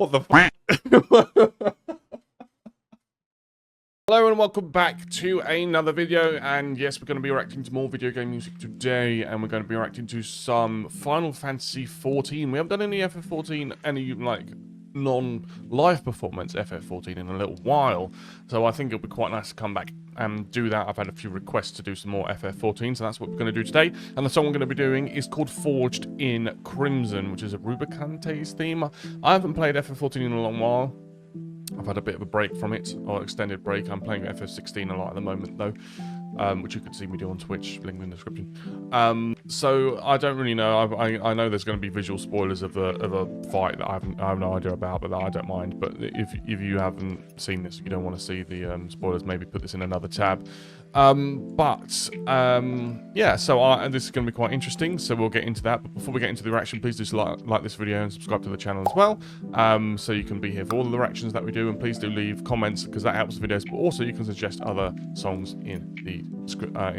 What the f? Hello and welcome back to another video, and yes, we're going to be reacting to more video game music today, and we're going to be reacting to some Final Fantasy XIV. We haven't done any FF14, any like non-live performance FF14 in a little while, so I think it'll be quite nice to come back and do that. I've had a few requests to do some more FF14, so that's what we're going to do today. And the song we're going to be doing is called Forged in Crimson, which is a Rubicante's theme. I haven't played FF14 in a long while. I've had a bit of a break from it, or extended break. I'm playing FF16 a lot at the moment, though, which you can see me do on Twitch, link in the description. So I don't really know. I know there's going to be visual spoilers of a fight that I have no idea about, but that I don't mind. But if you haven't seen this, you don't want to see the spoilers, maybe put this in another tab. Yeah, so this is going to be quite interesting, so we'll get into that. But before we get into the reaction, please do like this video and subscribe to the channel as well, so you can be here for all of the reactions that we do. And please do leave comments, because that helps the videos, but also you can suggest other songs in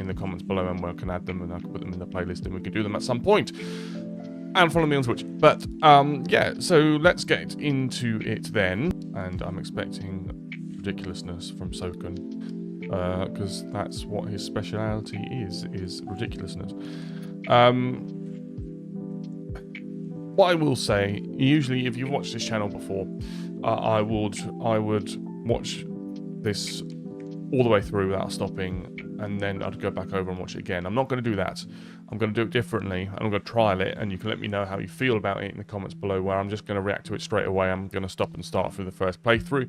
the comments below, and we can add them and I can put them in the playlist, and we can do them at some point. And follow me on Twitch. But yeah, so let's get into it then. And I'm expecting ridiculousness from Soken, because that's what his speciality is ridiculousness. What I will say, usually if you've watched this channel before, I would watch this all the way through without stopping, and then I'd go back over and watch it again. I'm not going to do that. I'm going to do it differently, and I'm going to trial it, and you can let me know how you feel about it in the comments below, where I'm just going to react to it straight away. I'm going to stop and start through the first playthrough,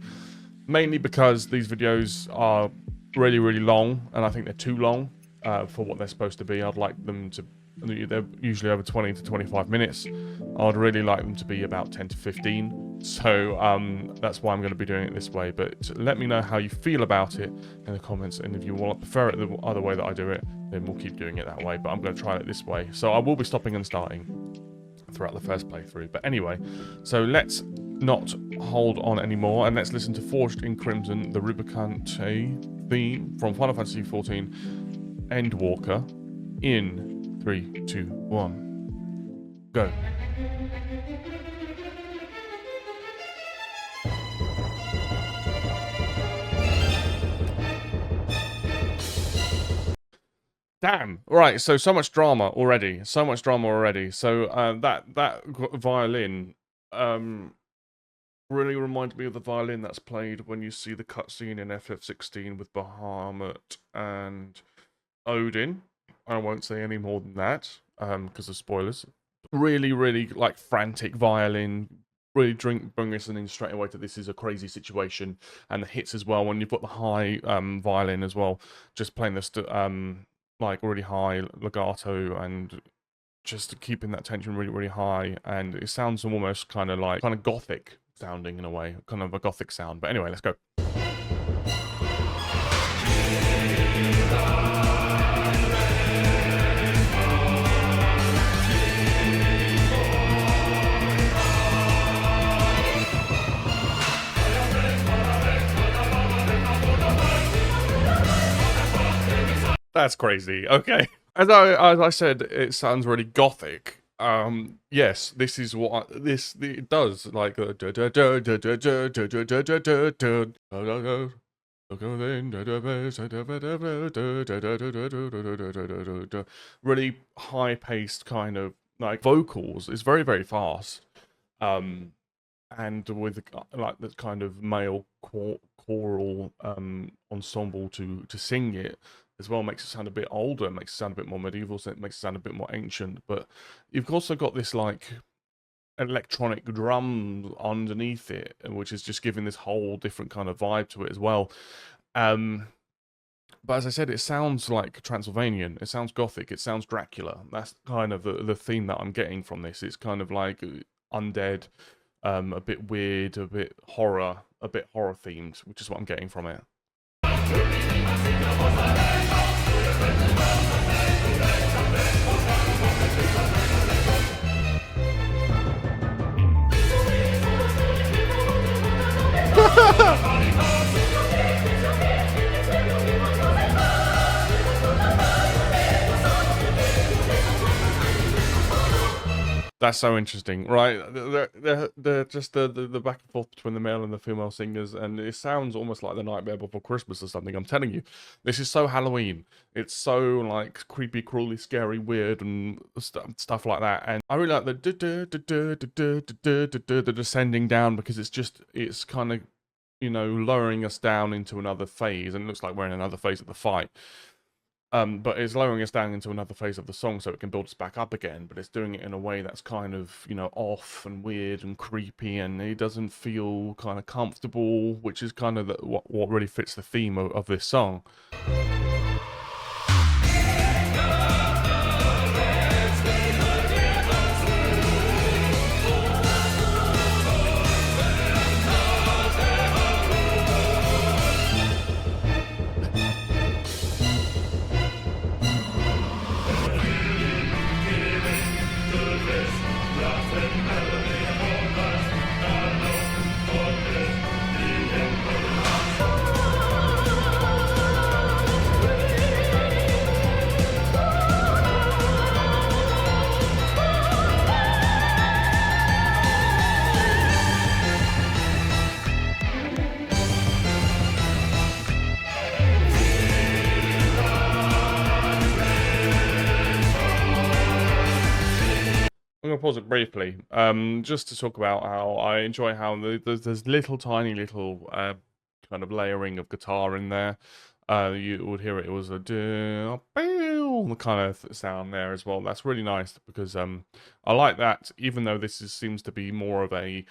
mainly because these videos are really, really long, and I think they're too long for what they're supposed to be. I'd like them to, they're usually over 20 to 25 minutes. I'd really like them to be about 10 to 15. So that's why I'm going to be doing it this way. But let me know how you feel about it in the comments, and if you want to prefer it the other way that I do it, then we'll keep doing it that way. But I'm going to try it this way. So I will be stopping and starting throughout the first playthrough. But anyway, so let's not hold on anymore, and let's listen to Forged in Crimson, the Rubicante theme from Final Fantasy XIV Endwalker, in 3, 2, 1, go. Damn. Right, so much drama already. So much drama already. So that violin really reminded me of the violin that's played when you see the cutscene in FF16 with Bahamut and Odin. I won't say any more than that, because of spoilers. Really, really like frantic violin. Really bring us in straight away to this is a crazy situation, and the hits as well when you've got the high violin as well, just playing this like really high legato and just keeping that tension really, really high, and it sounds almost kind of gothic sounding in a way, kind of a gothic sound. But anyway, let's go. That's crazy. Okay. As I said, it sounds really gothic. Yes, this is what it does. Like really high-paced kind of like vocals. It's very, very fast. And with like this kind of male choral ensemble to sing it as well, makes it sound a bit older, makes it sound a bit more medieval, so it makes it sound a bit more ancient. But you've also got this like electronic drum underneath it, which is just giving this whole different kind of vibe to it as well. But as I said, it sounds like Transylvanian, it sounds gothic, it sounds Dracula. That's kind of the theme that I'm getting from this. It's kind of like undead, a bit weird, a bit horror themed, which is what I'm getting from it. That's so interesting, right? They're just the back and forth between the male and the female singers, and it sounds almost like The Nightmare Before Christmas or something. I'm telling you, this is so Halloween. It's so like creepy, cruelly, scary, weird, and stuff like that. And I really like the descending down because it's kind of, you know, lowering us down into another phase, and it looks like we're in another phase of the fight. But it's lowering us down into another phase of the song so it can build us back up again, but it's doing it in a way that's kind of, you know, off and weird and creepy, and it doesn't feel kind of comfortable, which is kind of what really fits the theme of this song. I'm gonna pause it briefly, just to talk about how I enjoy how there's little tiny little kind of layering of guitar in there. You would hear it was a kind of sound there as well. That's really nice because I like that. Even though seems to be more of a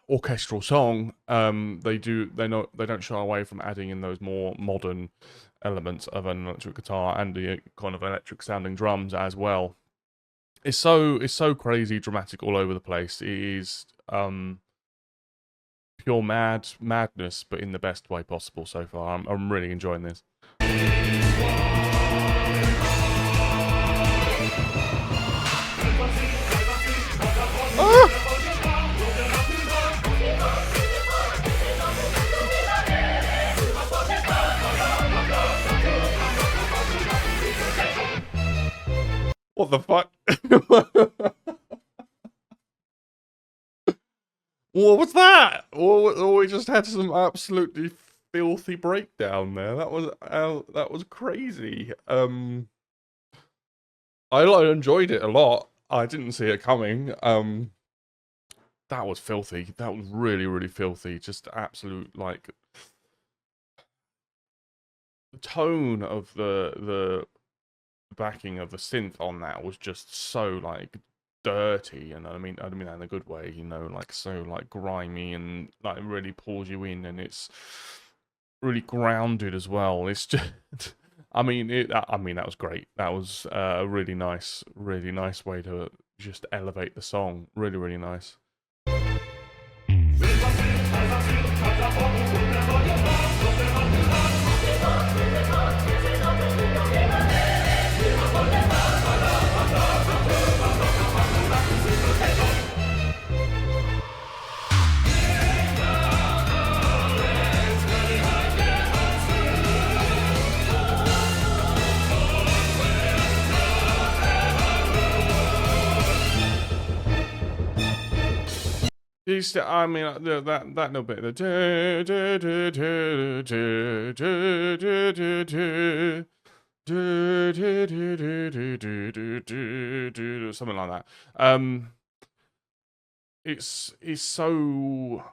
orchestral song, they don't shy away from adding in those more modern elements of an electric guitar and the kind of electric sounding drums as well. It's so crazy, dramatic all over the place. It is pure madness, but in the best way possible so far. I'm really enjoying this. Ah! What the fuck? What was that? We just had some absolutely filthy breakdown there. That was crazy. I enjoyed it a lot. I didn't see it coming. That was filthy. That was really, really filthy. Just absolute, like, the tone of the backing of the synth on that was just so like dirty, and I mean that in a good way, you know, like so like grimy and like really pulls you in, and it's really grounded as well. It's just I mean that was great. That was a really nice way to just elevate the song. Really, really nice. I mean, that little bit, something like that. It's so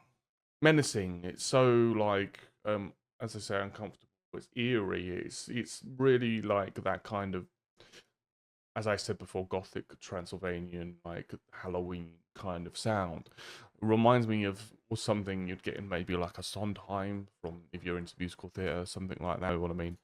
menacing. It's so like, as I say, uncomfortable. It's eerie. It's really like that kind of, as I said before, gothic Transylvanian, like Halloween kind of sound. It reminds me of something you'd get in maybe like a Sondheim from, if you're into musical theatre, something like that. You know what I mean?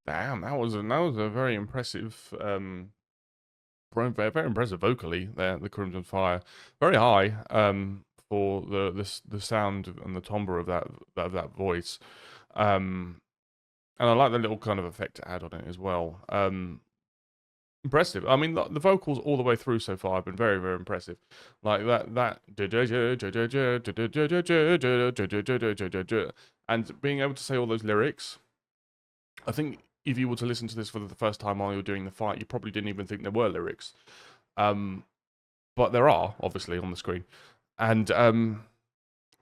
Damn, that was a very impressive, very impressive vocally there, the Crimson Fire. Very high, for the sound and the timbre of that voice. And I like the little kind of effect to add on it as well. Impressive. I mean, the vocals all the way through so far have been very, very impressive. Like that, and being able to say all those lyrics. I think if you were to listen to this for the first time while you were doing the fight, you probably didn't even think there were lyrics. But there are, obviously, on the screen. And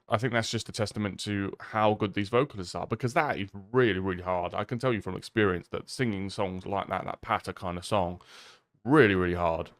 I think that's just a testament to how good these vocalists are, because that is really, really hard. I can tell you from experience that singing songs like that patter kind of song, really, really hard.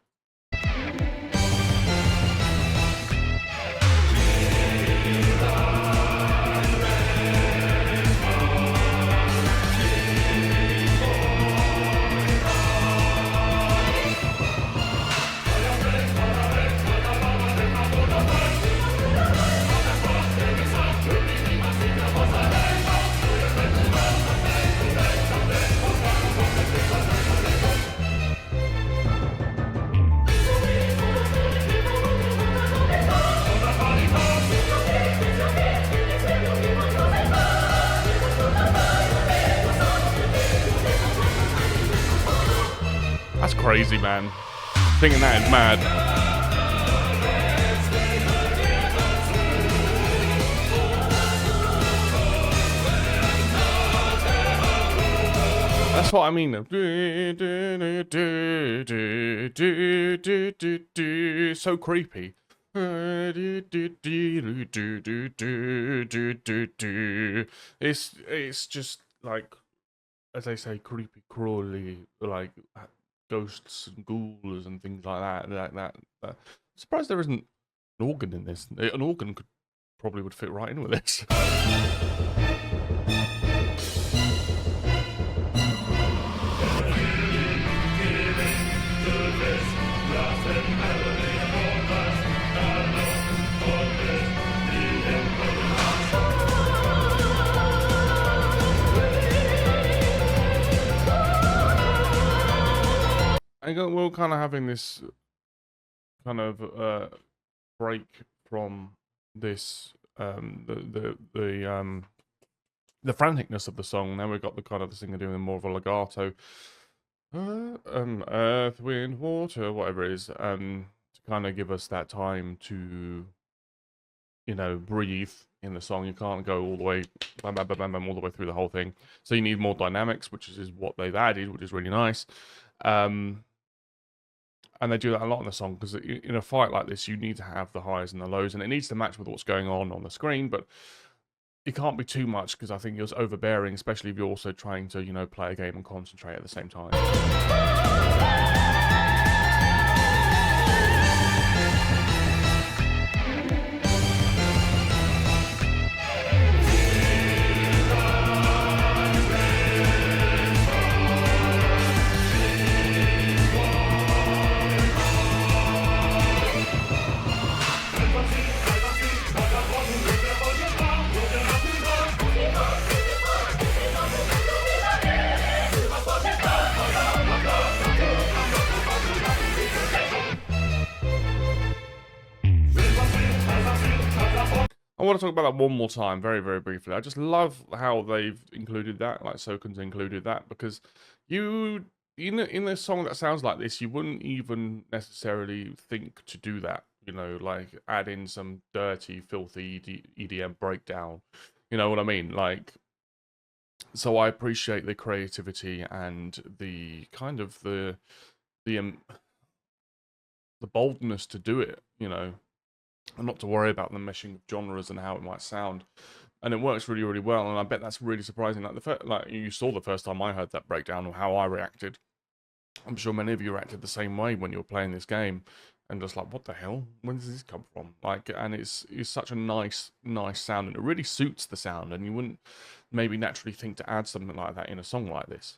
That's crazy, man. Thinking that is mad. That's what I mean. So creepy. It's just like, as they say, creepy crawly, like ghosts and ghouls and things like that. Surprised there isn't an organ in this. An organ probably would fit right in with this. We're kind of having this kind of break from this the franticness of the song. Now we've got the kind of the singer doing more of a legato, earth, wind, water, whatever it is, to kind of give us that time to, you know, breathe in the song. You can't go all the way bam, bam, bam, bam, bam, all the way through the whole thing. So you need more dynamics, which is what they've added, which is really nice. And they do that a lot in the song, because in a fight like this, you need to have the highs and the lows, and it needs to match with what's going on the screen, but it can't be too much, because I think it's overbearing, especially if you're also trying to, you know, play a game and concentrate at the same time. I want to talk about that one more time, very, very briefly. I just love how they've included that, like Soken's included that, because in a song that sounds like this, you wouldn't even necessarily think to do that, you know, like add in some dirty, filthy EDM breakdown, you know what I mean? Like, so I appreciate the creativity and the kind of the boldness to do it, you know, and not to worry about the meshing of genres and how it might sound. And it works really, really well. And I bet that's really surprising. Like you saw the first time I heard that breakdown, or how I reacted. I'm sure many of you reacted the same way when you were playing this game, and just like, what the hell? When does this come from? Like, and it's such a nice sound, and it really suits the sound. And you wouldn't maybe naturally think to add something like that in a song like this.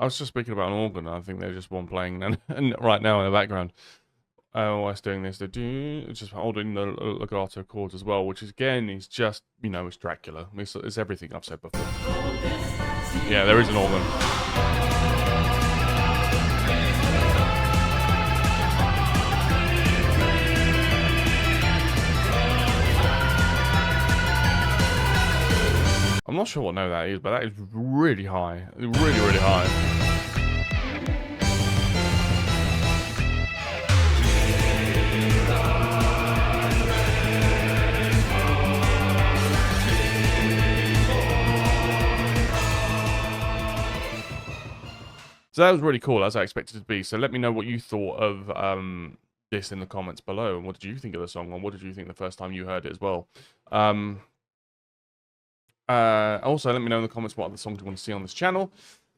was just speaking about an organ. I think there's just one playing and right now in the background. While it's doing this, they do just holding the legato chords as well, which is, again is just, you know, it's Dracula. It's everything I've said before. Yeah, there is an organ. I'm not sure what note that is, but that is really high. Really, really high. So that was really cool, as I expected it to be. So let me know what you thought of this in the comments below. And what did you think of the song? And what did you think the first time you heard it as well? Also, let me know in the comments what other songs you want to see on this channel.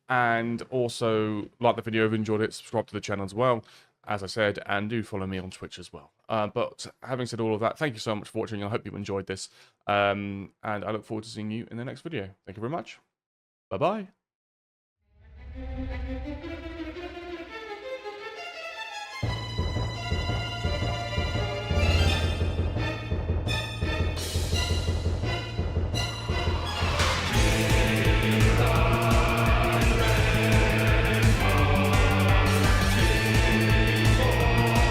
And also, like the video if you enjoyed it, subscribe to the channel as well, as I said, and do follow me on Twitch as well. But having said all of that, thank you so much for watching. I hope you enjoyed this. And I look forward to seeing you in the next video. Thank you very much. Bye-bye.